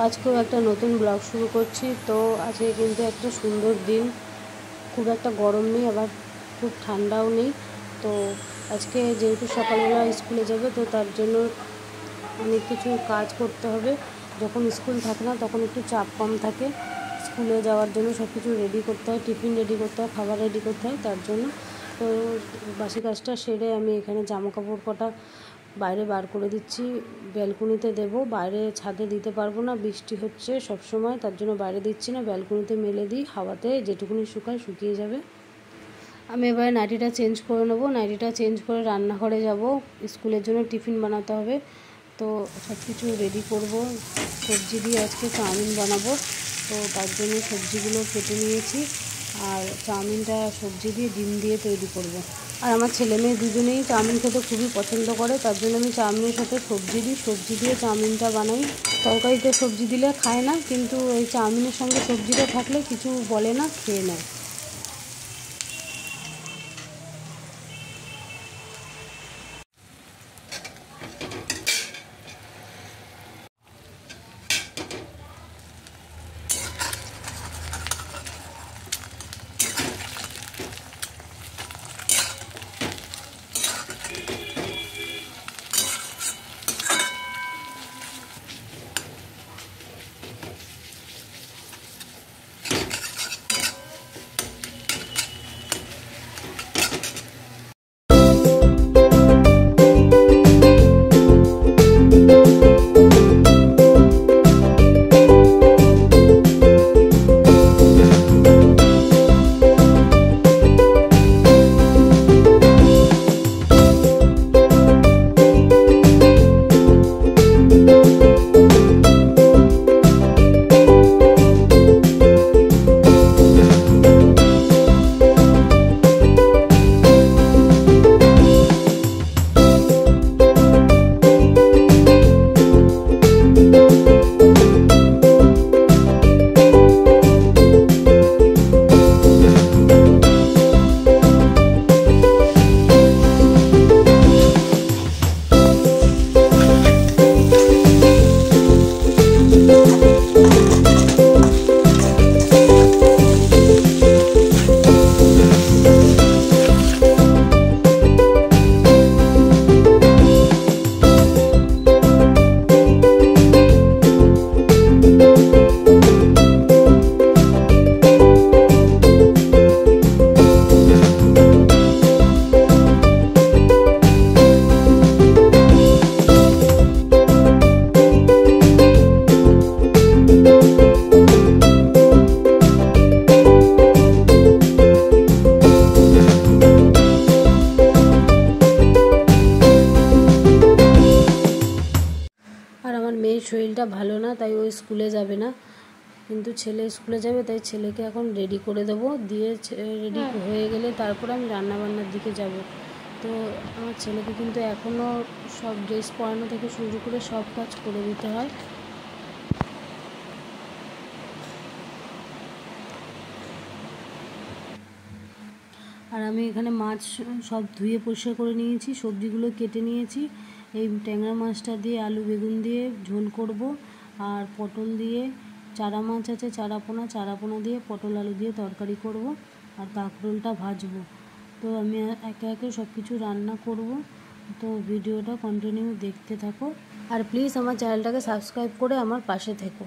আজকেও একটা নতুন ব্লগ শুরু করছি। তো আজকে কিন্তু একটা সুন্দর দিন, খুব একটা গরম নেই আবার খুব ঠান্ডাও নেই। তো আজকে যেহেতু সকালবেলা স্কুলে যাবে, তো তার জন্য অনেক কিছু কাজ করতে হবে। যখন স্কুল থাকে না তখন একটু চাপ কম থাকে। স্কুলে যাওয়ার জন্য সব কিছু রেডি করতে হয়, টিফিন রেডি করতে হয়, খাবার রেডি করতে হয়, তার জন্য তো বাসি কাজটা সেরে আমি এখানে জামা কাপড় কটা বাইরে বার করে দিচ্ছি, ব্যালকনিতে দেবো। বাইরে ছাদে দিতে পারবো না, বৃষ্টি হচ্ছে সব সময়, তার জন্য বাইরে দিচ্ছি না, ব্যালকনিতে মেলে দিই, হাওয়াতে যেটুকুনি শুকিয়ে যাবে। আমি এবারে নাইটিটা চেঞ্জ করে নেবো। নাইটিটা চেঞ্জ করে রান্নাঘরে যাব, স্কুলের জন্য টিফিন বানাতে হবে। তো সব কিছু রেডি করব। সবজি দিয়ে আজকে চাউমিন বানাবো, তো তার জন্য সবজিগুলো কেটে নিয়েছি। আর চাউমিনটা সবজি দিয়ে ডিম দিয়ে তৈরি করব। আর আমার ছেলে মেয়ে দুজনেই চাউমিন খেতে খুবই পছন্দ করে, তার জন্য আমি চাউমিনের সাথে সবজি দিই, সবজি দিয়ে চাউমিনটা বানাই। তরকারিতে সবজি দিলে খায় না, কিন্তু এই চাউমিনের সঙ্গে সবজিটা থাকলে কিছু বলে না, খেয়ে নেয়। মেয়ের শরীরটা ভালো না, তাই ও স্কুলে যাবে না, কিন্তু ছেলে স্কুলে যাবে, তাই ছেলেকে এখন রেডি করে দেবো। দিয়ে রেডি হয়ে গেলে তারপর আমি রান্নাবান্নার দিকে যাব। তো আমার ছেলেকে কিন্তু এখনও সব ড্রেস পরানো থেকে শুরু করে সব কাজ করে দিতে হয়। আর আমি এখানে মাছ সব ধুয়ে পরিষ্কার করে নিয়েছি, সবজিগুলো কেটে নিয়েছি। এই ট্যাংরা মাছটা দিয়ে আলু বেগুন দিয়ে ঝোল করব, আর পটল দিয়ে চারা মাছ আছে, চারাপোনা দিয়ে পটল আলু দিয়ে তরকারি করব, আর কাঁকরোলটা ভাজবো। তো আমি একে একে সব কিছু রান্না করব। তো ভিডিওটা কন্টিনিউ দেখতে থাকো, আর প্লিজ আমার চ্যানেলটাকে সাবস্ক্রাইব করে আমার পাশে থেকো।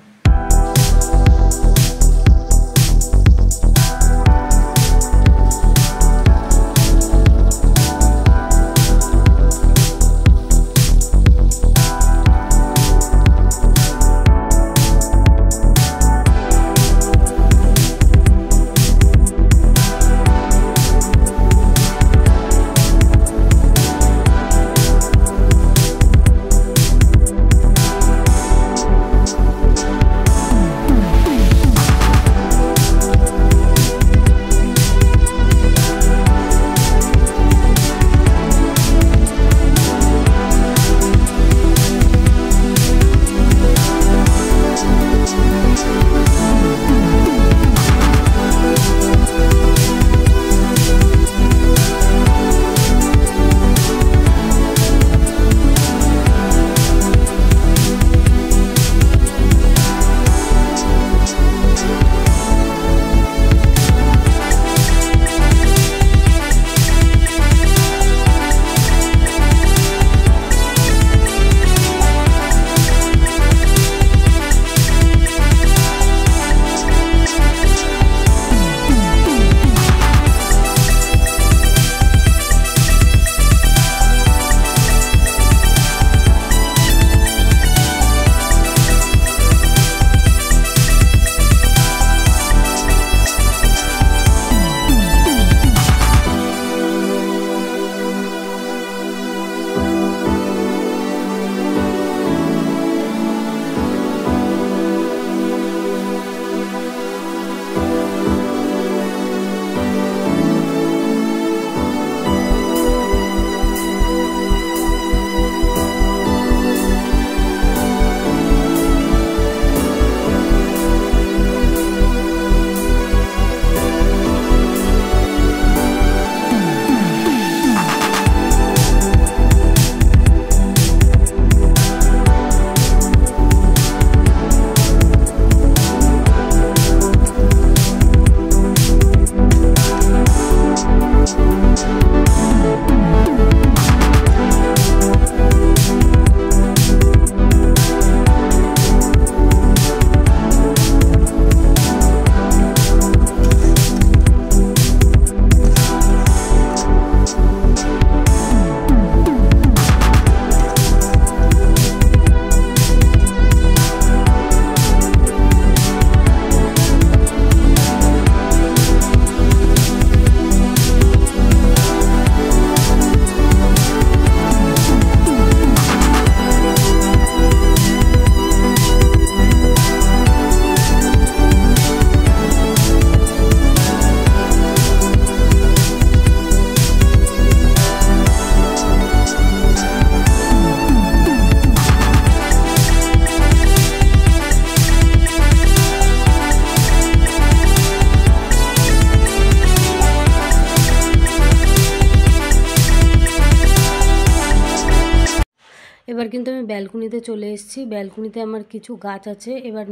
এবার কিন্তু আমি ব্যালকনিতে চলে এসেছি। ব্যালকনিতে আমার কিছু গাছ আছে, এবার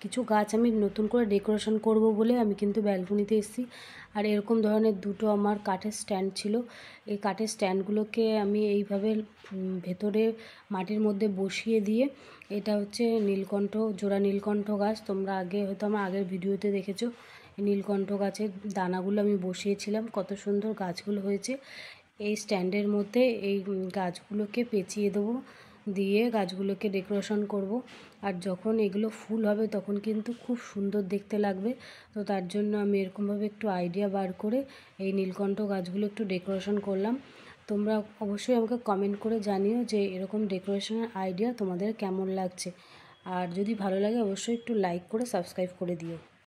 কিছু গাছ আমি নতুন করে ডেকোরেশন করব বলে আমি কিন্তু ব্যালকনিতে এসেছি। আর এরকম ধরনের দুটো আমার কাঠের স্ট্যান্ড ছিল। এই কাঠের স্ট্যান্ডগুলোকে আমি এইভাবে ভেতরে মাটির মধ্যে বসিয়ে দিয়ে, এটা হচ্ছে নীলকণ্ঠ, জোড়া নীলকণ্ঠ গাছ। তোমরা আগে হয়তো আমার আগের ভিডিওতে দেখেছো। এই নীলকণ্ঠ গাছের দানাগুলো আমি বসিয়েছিলাম, কত সুন্দর গাছগুলো হয়েছে। এই স্ট্যান্ডের মধ্যে এই গাছগুলোকে পেঁচিয়ে দেবো, দিয়ে গাছগুলোকে ডেকোরেশন করব। আর যখন এগুলো ফুল হবে তখন কিন্তু খুব সুন্দর দেখতে লাগবে। তো তার জন্য আমি এরকমভাবে একটু আইডিয়া বার করে এই নীলকণ্ঠ গাছগুলো একটু ডেকোরেশন করলাম। তোমরা অবশ্যই আমাকে কমেন্ট করে জানিও যে এরকম ডেকোরেশনের আইডিয়া তোমাদের কেমন লাগছে। আর যদি ভালো লাগে অবশ্যই একটু লাইক করে সাবস্ক্রাইব করে দিও।